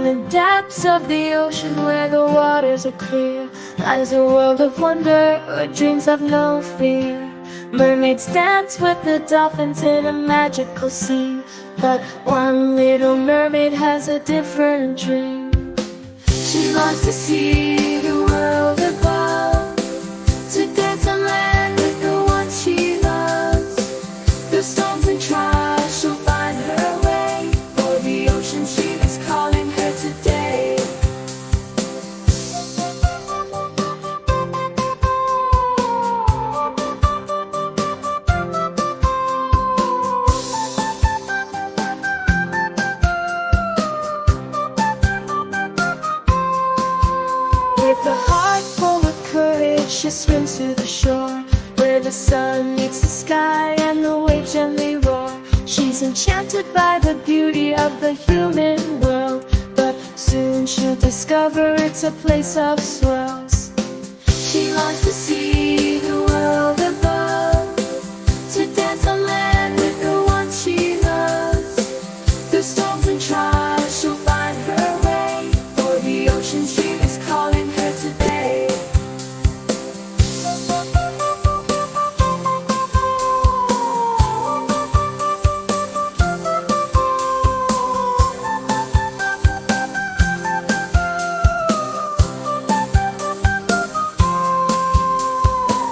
the depths of the ocean where the waters are clear lies a world of wonder where dreams have no fear. Mermaids dance with the dolphins in a magical scene, but one little mermaid has a different dream. She longs to see the world above, to dance on land with the one she loves. Through storms and trials she'll find her way, for the ocean stream is calling her today. With a heart full of courage, she swims to the shore, where the sun meets the sky and the waves gently roar. She's enchanted by the beauty of the human world, but soon she'll discover it's a place of swirls. She longs to see the world above, to dance on land with the one she loves. Through storms and trials she'll find her way, for the ocean stream is calling her today.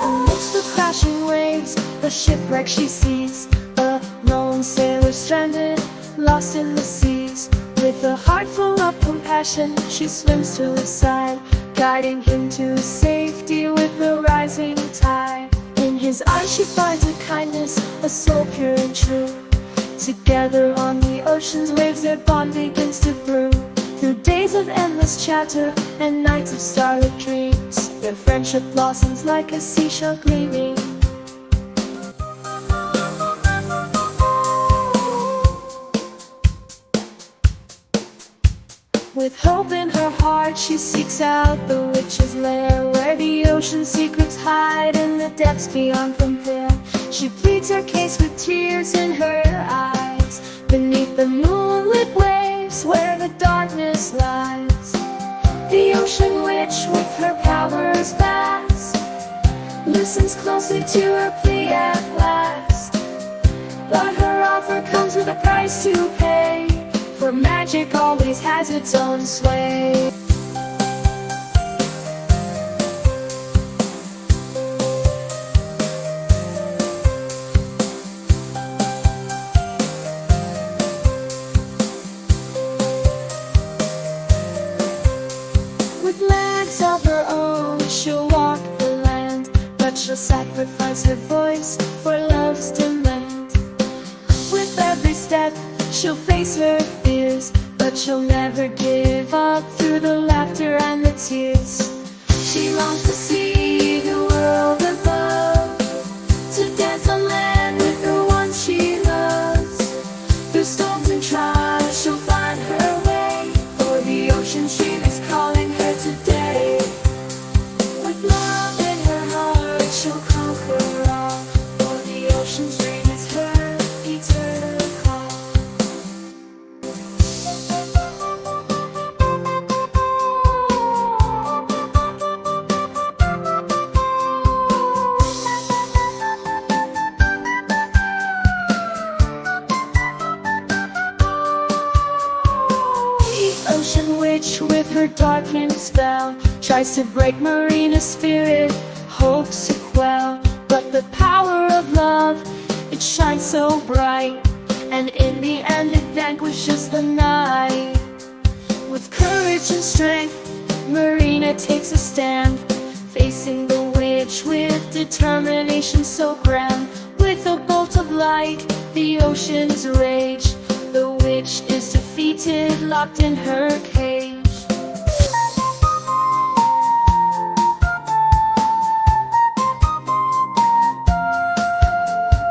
Amidst the crashing waves, the shipwreck she sees, a lone sailor stranded, lost in the seas. With a heart full of compassion, she swims to his side, guiding him to safety with the rising tide. In his eyes she finds a kindness, a soul pure and true. Together on the ocean's waves their bond begins to brew. Through days of endless chatter and nights of starlit dreams, their friendship blossoms like a seashell gleaming. With hope in her heart she seeks out the witch's lair, where the ocean's secrets hide in the depths beyond compare. She pleads her case with tears in her eyes, beneath the moonlit waves where the darkness lies. The ocean witch with her powers vast listens closely to her plea at last, but her offer comes with a price to pay, for magic always has its own sway. With legs of her own she'll walk the land, but she'll sacrifice her voice for love's demand. With every step she'll face her fears, but she'll never give up through the laughter and the tears. She longs to see the world above, to dance on land with the one she loves. Through storms and trials she'll find her way, for the ocean stream is calling her today. With love in her heart she'll conquer all, for the ocean stream is her eternal call. Ocean witch with her darkening spell tries to break Marina's spirit, hopes to quell, but the power of love, it shines so bright, and in the end it vanquishes the night. With courage and strength Marina takes a stand, facing the witch with determination so grand. With a bolt of light, the ocean's rage, the witch is defeated, locked in her cage.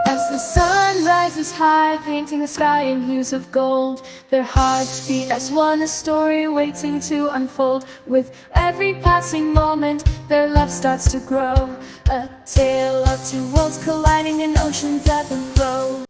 As the sun rises high, painting the sky in hues of gold, their hearts beat as one, a story waiting to unfold. With every passing moment, their love starts to grow, a tale of two worlds colliding in oceans ebb and flow.